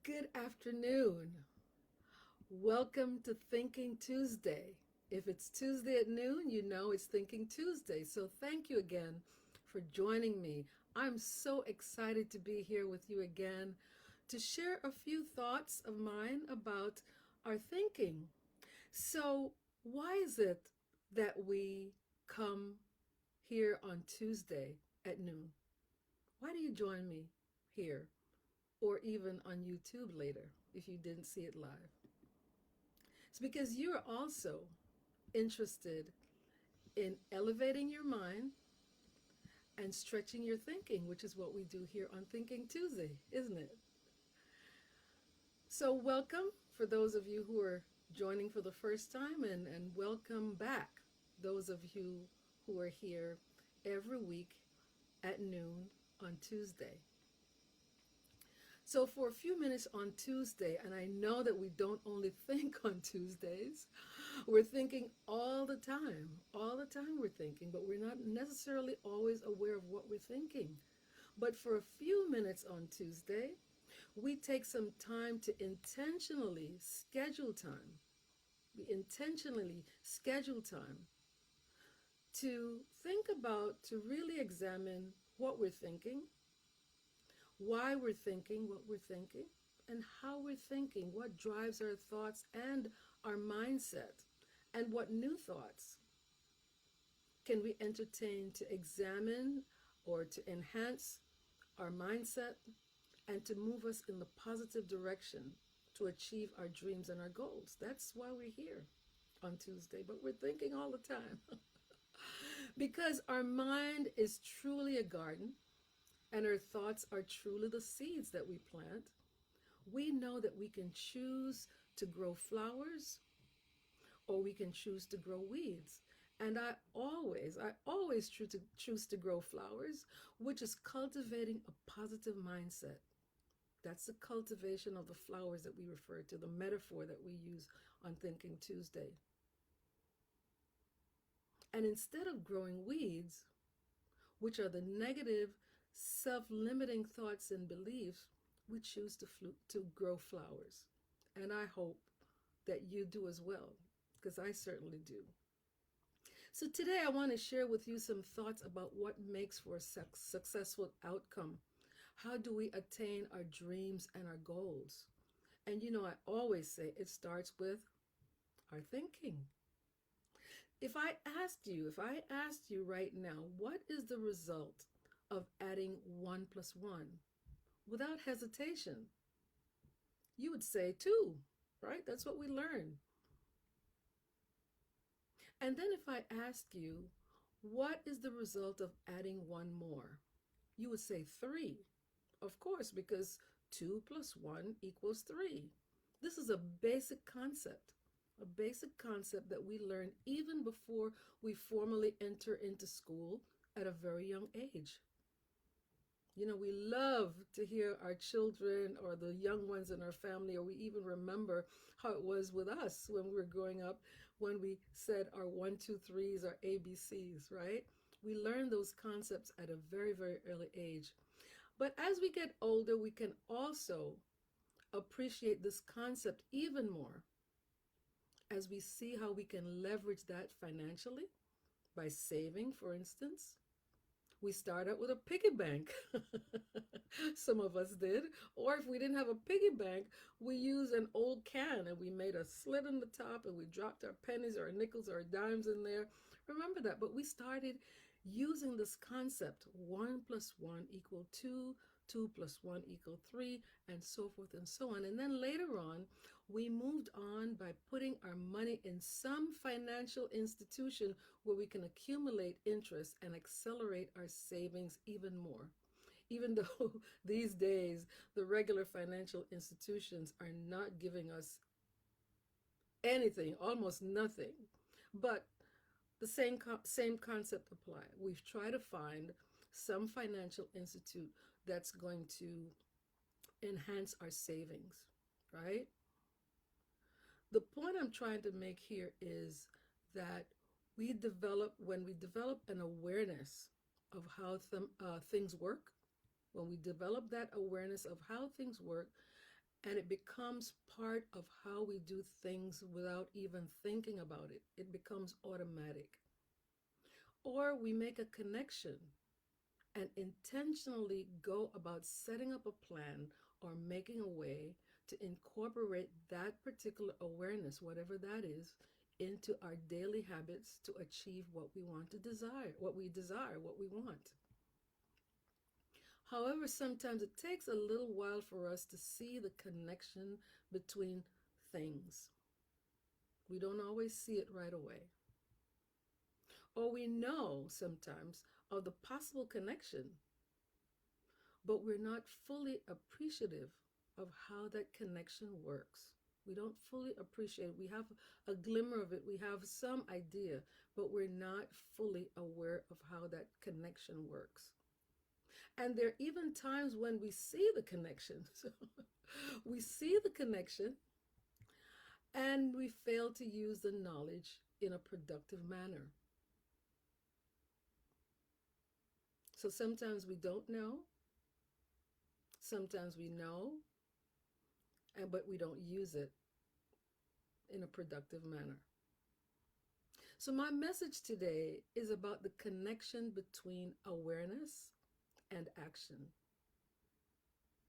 Good afternoon. Welcome to Thinking Tuesday. If it's Tuesday at noon, you know it's Thinking Tuesday. So thank you again for joining me. I'm so excited to be here with you again to share a few thoughts of mine about our thinking. So, why is it that we come here on Tuesday at noon? Why do you join me here? Or even on YouTube later if you didn't see it live. It's because you're also interested in elevating your mind and stretching your thinking, which is what we do here on Thinking Tuesday, isn't it? So, welcome for those of you who are joining for the first time, and welcome back, those of you who are here every week at noon on Tuesday. So, for a few minutes on Tuesday, and I know that we don't only think on Tuesdays, we're thinking all the time. All the time we're thinking, but we're not necessarily always aware of what we're thinking. But for a few minutes on Tuesday, we take some time to intentionally schedule time. We intentionally schedule time to think about, to really examine what we're thinking, why we're thinking what we're thinking, and how we're thinking, what drives our thoughts and our mindset, and what new thoughts can we entertain to examine or to enhance our mindset and to move us in the positive direction to achieve our dreams and our goals. That's why we're here on Tuesday, but we're thinking all the time because our mind is truly a garden and our thoughts are truly the seeds that we plant. We know that we can choose to grow flowers or we can choose to grow weeds. And I always choose to grow flowers, which is cultivating a positive mindset. That's the cultivation of the flowers that we refer to, the metaphor that we use on Thinking Tuesday. And instead of growing weeds, which are the negative, self limiting thoughts and beliefs, we choose to grow flowers. And I hope that you do as well, because I certainly do. So today I want to share with you some thoughts about what makes for a successful outcome. How do we attain our dreams and our goals? And I always say it starts with our thinking. If I asked you right now, what is the result of adding 1 plus 1? Without hesitation, you would say 2, right? That's what we learn. And then if I ask you, what is the result of adding 1 more? You would say 3. Of course, because 2 plus 1 equals 3. This is a basic concept that we learn even before we formally enter into school at a very young age. We love to hear our children or the young ones in our family, or we even remember how it was with us when we were growing up, when we said our 1, 2, 3s, our ABCs, right? We learn those concepts at a very, very early age. But as we get older, we can also appreciate this concept even more as we see how we can leverage that financially by saving, for instance. We start out with a piggy bank. Some of us did. Or if we didn't have a piggy bank, we used an old can and we made a slit in the top and we dropped our pennies or our nickels or our dimes in there. Remember that. But we started using this concept 1 plus 1 equal 2, 2 plus 1 equal 3, and so forth and so on. And then later on, we moved on by putting our money in some financial institution where we can accumulate interest and accelerate our savings even more. Even though these days the regular financial institutions are not giving us anything, almost nothing. But the same concept apply. We've tried to find some financial institute that's going to enhance our savings, right? The point I'm trying to make here is that when we develop an awareness of how things work, when we develop that awareness of how things work and it becomes part of how we do things without even thinking about it. It becomes automatic. Or we make a connection and intentionally go about setting up a plan or making a way to incorporate that particular awareness, whatever that is, into our daily habits to achieve what we want to desire, what we want. However, sometimes it takes a little while for us to see the connection between things. We don't always see it right away. Or we know sometimes of the possible connection, but we're not fully appreciative of how that connection works. We don't fully appreciate it. We have a glimmer of it, we have some idea, but we're not fully aware of how that connection works. And there are even times when we see the connection. So we see the connection and we fail to use the knowledge in a productive manner. So sometimes we don't know, sometimes we know, but we don't use it in a productive manner. So my message today is about the connection between awareness and action.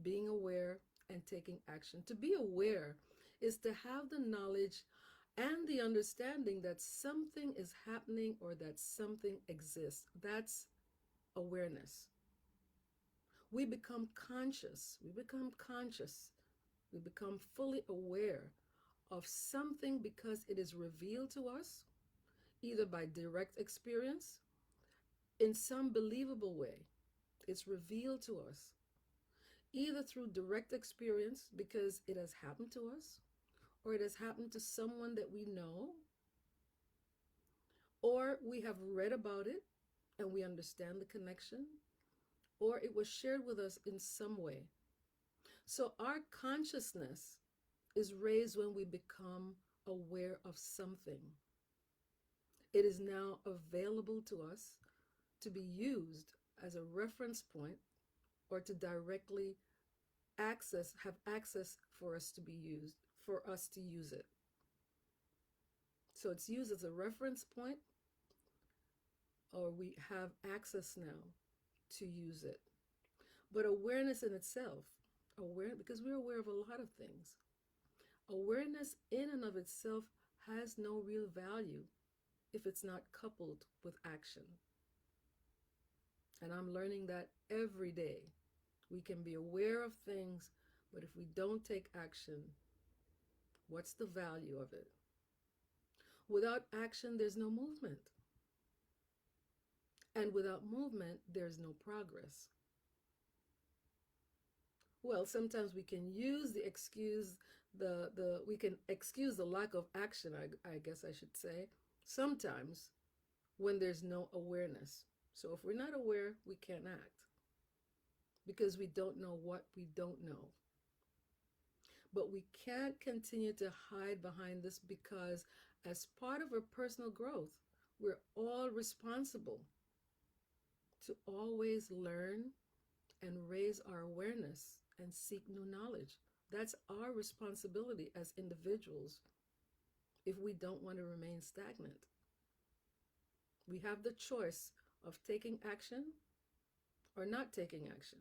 Being aware and taking action. To be aware is to have the knowledge and the understanding that something is happening or that something exists. That's awareness. We become conscious. We become fully aware of something because it is revealed to us, either by direct experience, in some believable way. It's revealed to us, either through direct experience because it has happened to us, or it has happened to someone that we know, or we have read about it and we understand the connection, or it was shared with us in some way. So our consciousness is raised when we become aware of something. It is now available to us to be used as a reference point or to directly have access for us to be used, for us to use it. So it's used as a reference point, or we have access now to use it. But awareness in itself, because we're aware of a lot of things, awareness in and of itself has no real value if it's not coupled with action. And I'm learning that every day. We can be aware of things, but if we don't take action, what's the value of it? Without action, there's no movement. And without movement, there's no progress. Well, sometimes we can use the excuse, we can excuse the lack of action, I guess I should say, sometimes when there's no awareness. So if we're not aware, we can't act because we don't know what we don't know. But we can't continue to hide behind this because as part of our personal growth, we're all responsible to always learn and raise our awareness and seek new knowledge. That's our responsibility as individuals if we don't want to remain stagnant. We have the choice of taking action or not taking action.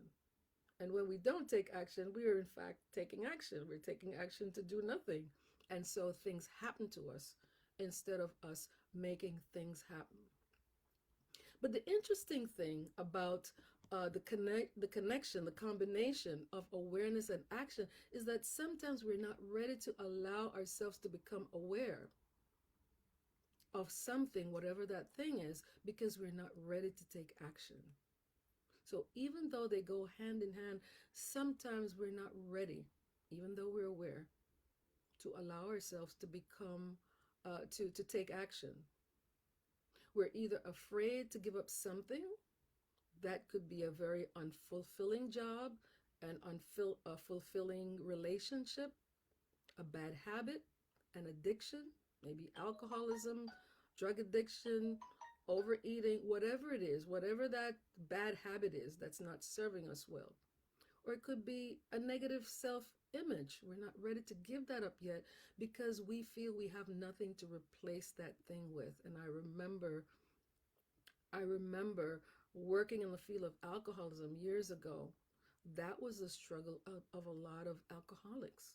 And when we don't take action, we are in fact taking action. We're taking action to do nothing. And so things happen to us instead of us making things happen. But the interesting thing about the connection, the combination of awareness and action is that sometimes we're not ready to allow ourselves to become aware of something, whatever that thing is, because we're not ready to take action. So even though they go hand in hand, sometimes we're not ready, even though we're aware, to allow ourselves to become, to take action. We're either afraid to give up something that could be a very unfulfilling job, an fulfilling relationship, a bad habit, an addiction, maybe alcoholism, drug addiction, overeating, whatever it is, whatever that bad habit is that's not serving us well. Or it could be a negative image. We're not ready to give that up yet because we feel we have nothing to replace that thing with. And I remember working in the field of alcoholism years ago. That was the struggle of a lot of alcoholics.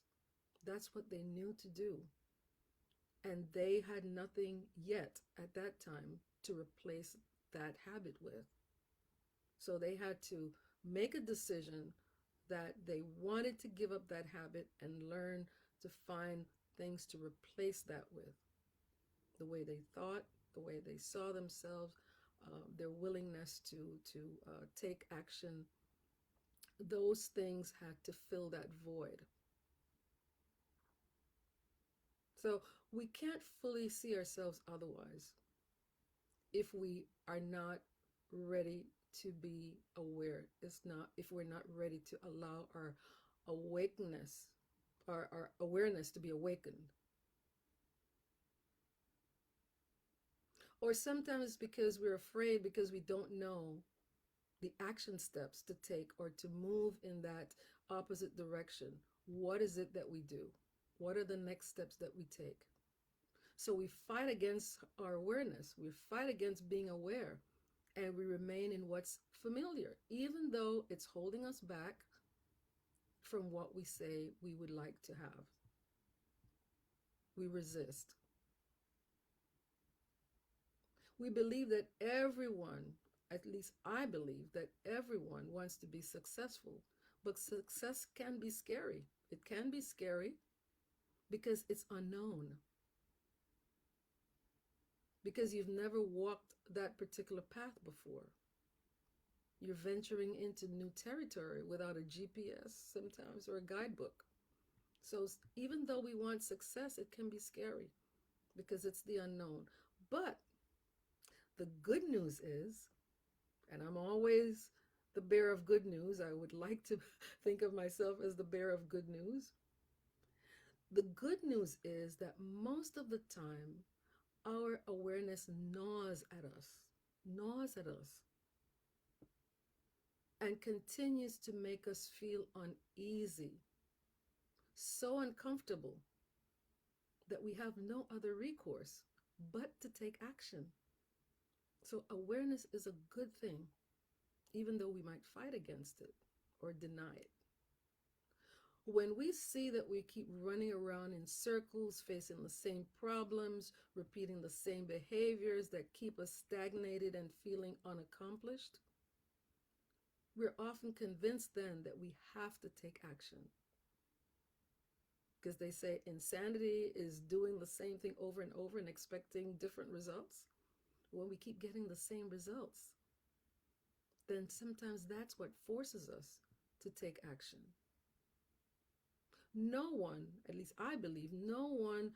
That's what they knew to do. And they had nothing yet at that time to replace that habit with. So they had to make a decision that they wanted to give up that habit and learn to find things to replace that with. The way they thought, the way they saw themselves, their willingness to take action. Those things had to fill that void. So we can't fully see ourselves otherwise if we are not ready to be aware. It's not if we're not ready to allow our awakeness, our awareness to be awakened. Or sometimes because we're afraid, because we don't know the action steps to take or to move in that opposite direction. What is it that we do? What are the next steps that we take? So we fight against our awareness. We fight against being aware, and we remain in what's familiar, even though it's holding us back from what we say we would like to have. We resist. We believe that everyone, at least I believe that everyone wants to be successful, but success can be scary. It can be scary because it's unknown, because you've never walked that particular path before. You're venturing into new territory without a GPS sometimes or a guidebook. So even though we want success, it can be scary because it's the unknown. But the good news is, and I'm always the bearer of good news, I would like to think of myself as the bearer of good news. The good news is that most of the time, our awareness gnaws at us, and continues to make us feel uneasy, so uncomfortable that we have no other recourse but to take action. So awareness is a good thing, even though we might fight against it or deny it. When we see that we keep running around in circles, facing the same problems, repeating the same behaviors that keep us stagnated and feeling unaccomplished, we're often convinced then that we have to take action. Because they say insanity is doing the same thing over and over and expecting different results. When we keep getting the same results, then sometimes that's what forces us to take action. No one, at least I believe, no one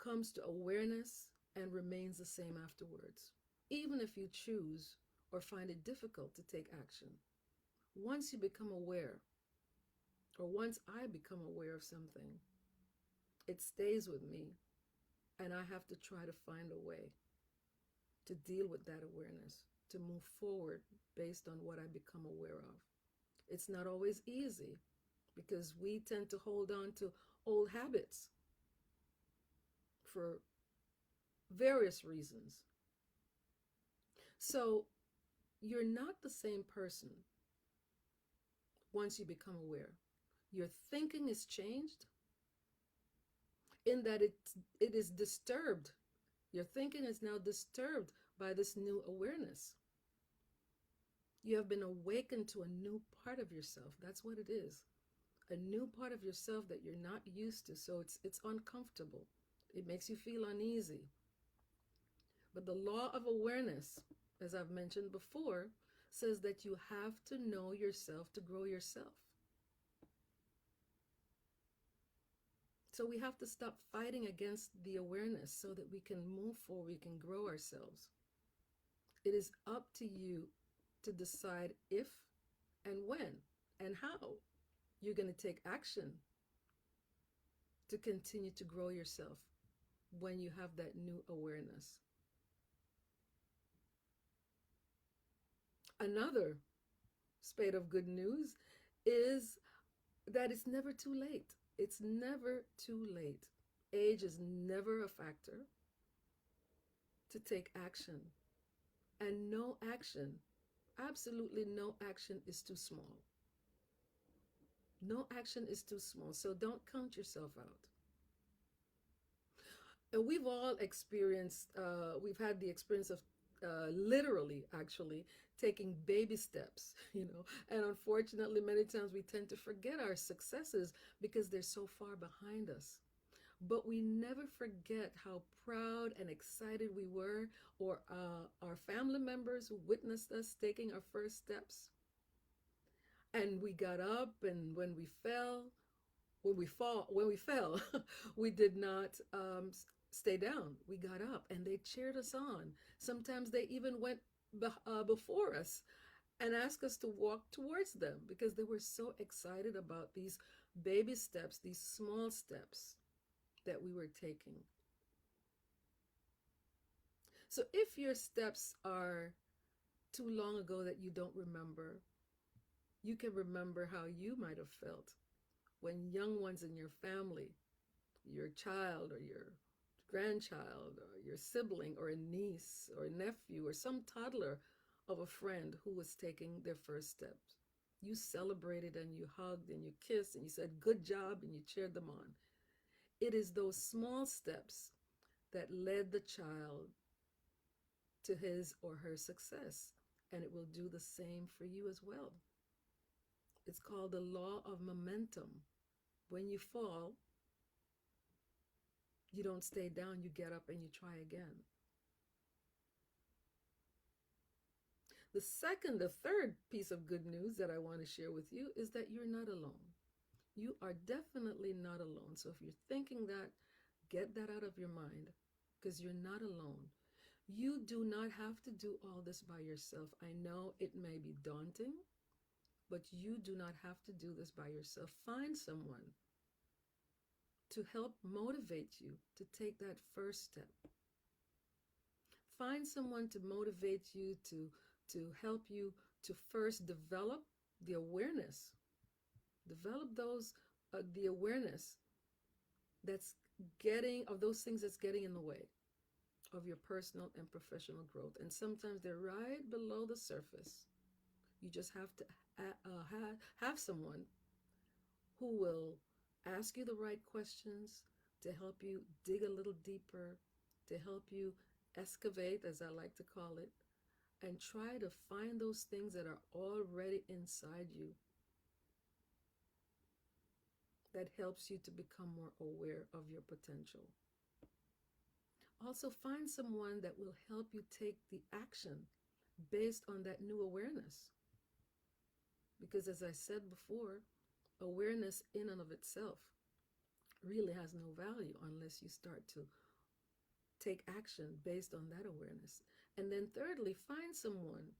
comes to awareness and remains the same afterwards, even if you choose or find it difficult to take action. Once you become aware, or once I become aware of something, it stays with me, and I have to try to find a way to deal with that awareness, to move forward based on what I become aware of. It's not always easy because we tend to hold on to old habits for various reasons. So you're not the same person once you become aware. Your thinking is changed in that it is disturbed. Your thinking is now disturbed by this new awareness. You have been awakened to a new part of yourself. That's what it is. A new part of yourself that you're not used to. So it's uncomfortable. It makes you feel uneasy. But the law of awareness, as I've mentioned before, says that you have to know yourself to grow yourself. So we have to stop fighting against the awareness so that we can move forward, we can grow ourselves. It is up to you to decide if and when and how you're going to take action to continue to grow yourself when you have that new awareness. Another spate of good news is that it's never too late. It's never too late. Age is never a factor to take action. And no action, absolutely no action is too small. No action is too small. So don't count yourself out. And we've all experienced, we've had the experience of literally actually taking baby steps, and unfortunately, many times we tend to forget our successes because they're so far behind us. But we never forget how proud and excited we were, or our family members who witnessed us taking our first steps. And we got up, and when we fell, we did not stay down. We got up, and they cheered us on. Sometimes they even went before us and asked us to walk towards them because they were so excited about these baby steps, these small steps that we were taking. So if your steps are too long ago that you don't remember, you can remember how you might have felt when young ones in your family, your child or your grandchild or your sibling or a niece or a nephew or some toddler of a friend who was taking their first steps. You celebrated and you hugged and you kissed and you said, "Good job," and you cheered them on. It is those small steps that led the child to his or her success, and it will do the same for you as well. It's called the law of momentum. When you fall, you don't stay down, you get up and you try again. The third piece of good news that I want to share with you is that you're not alone. You are definitely not alone. So if you're thinking that, get that out of your mind because you're not alone. You do not have to do all this by yourself. I know it may be daunting, but you do not have to do this by yourself. Find someone to help motivate you to take that first step. Find someone to motivate you to help you to first develop the awareness. Develop the awareness that's getting of those things that's getting in the way of your personal and professional growth. And sometimes they're right below the surface. You just have to have someone who will ask you the right questions to help you dig a little deeper, to help you excavate, as I like to call it, and try to find those things that are already inside you that helps you to become more aware of your potential. Also, find someone that will help you take the action based on that new awareness. Because as I said before, awareness in and of itself really has no value unless you start to take action based on that awareness. And then thirdly, find someone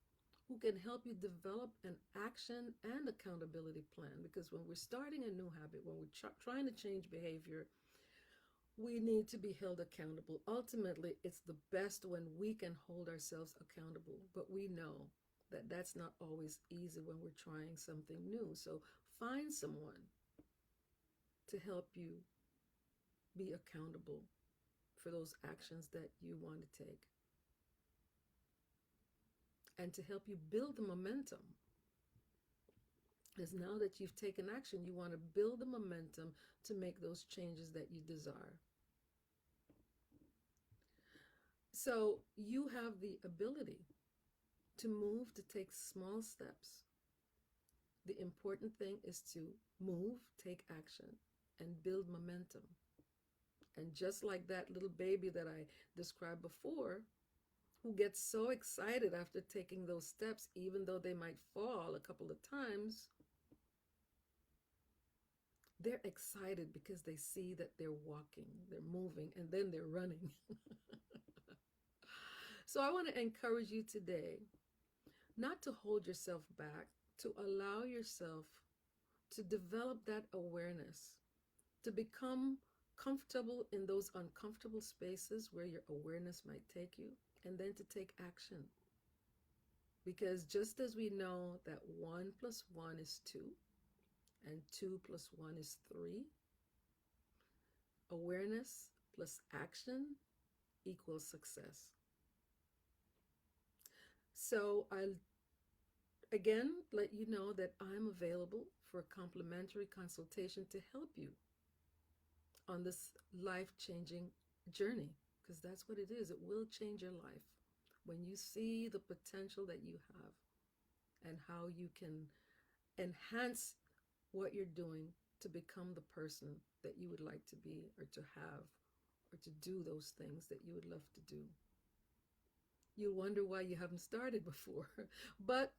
who can help you develop an action and accountability plan. Because when we're starting a new habit, when we're trying to change behavior, we need to be held accountable. Ultimately, it's the best when we can hold ourselves accountable, but we know that that's not always easy when we're trying something new. So find someone to help you be accountable for those actions that you want to take and to help you build the momentum. Because now that you've taken action, you want to build the momentum to make those changes that you desire. So you have the ability to move, to take small steps. The important thing is to move, take action, and build momentum. And just like that little baby that I described before, who gets so excited after taking those steps, even though they might fall a couple of times, they're excited because they see that they're walking, they're moving, and then they're running. So I want to encourage you today not to hold yourself back, to allow yourself to develop that awareness, to become comfortable in those uncomfortable spaces where your awareness might take you, and then to take action. Because just as we know that 1 + 1 is 2, and 2 + 1 is 3, Awareness plus action equals success. So I'll again let you know that I'm available for a complimentary consultation to help you on this life-changing journey, because that's what it is. It will change your life when you see the potential that you have and how you can enhance what you're doing to become the person that you would like to be or to have or to do those things that you would love to do. You'll wonder why you haven't started before. But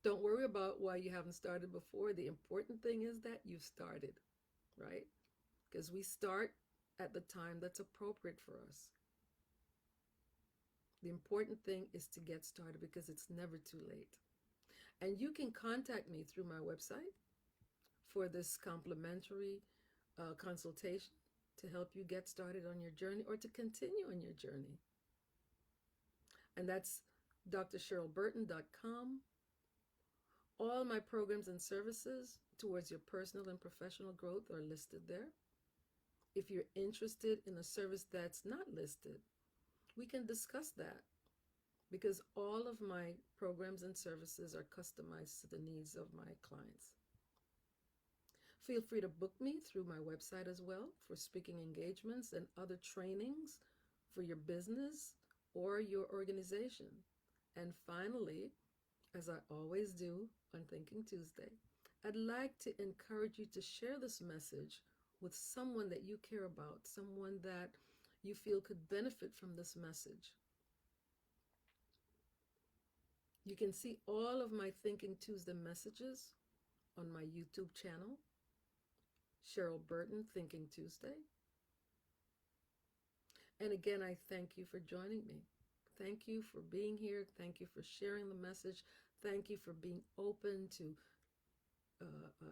don't worry about why you haven't started before. The important thing is that you've started, right? Because we start at the time that's appropriate for us. The important thing is to get started because it's never too late. And you can contact me through my website for this complimentary consultation to help you get started on your journey or to continue on your journey. And that's drcherylburton.com. All my programs and services towards your personal and professional growth are listed there. If you're interested in a service that's not listed, we can discuss that because all of my programs and services are customized to the needs of my clients. Feel free to book me through my website as well for speaking engagements and other trainings for your business or your organization. And finally, as I always do on Thinking Tuesday, I'd like to encourage you to share this message with someone that you care about, someone that you feel could benefit from this message. You can see all of my Thinking Tuesday messages on my YouTube channel, Cheryl Burton Thinking Tuesday. And again, I thank you for joining me. Thank you for being here. Thank you for sharing the message. Thank you for being open to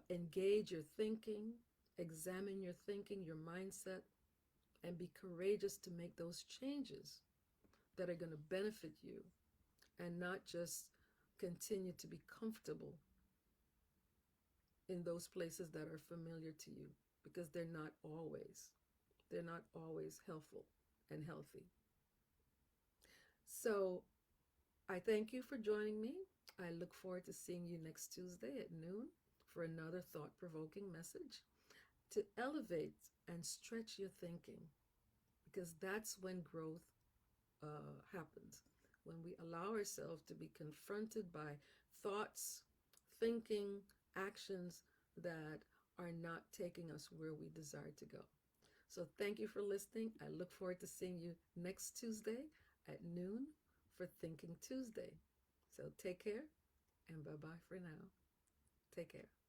engage your thinking, examine your thinking, your mindset, and be courageous to make those changes that are going to benefit you and not just continue to be comfortable in those places that are familiar to you, because they're not always helpful and healthy. So I thank you for joining me. I look forward to seeing you next Tuesday at noon for another thought-provoking message to elevate and stretch your thinking, because that's when growth happens. When we allow ourselves to be confronted by thoughts, thinking, actions that are not taking us where we desire to go. So thank you for listening. I look forward to seeing you next Tuesday at noon for Thinking Tuesday. So take care and bye-bye for now. Take care.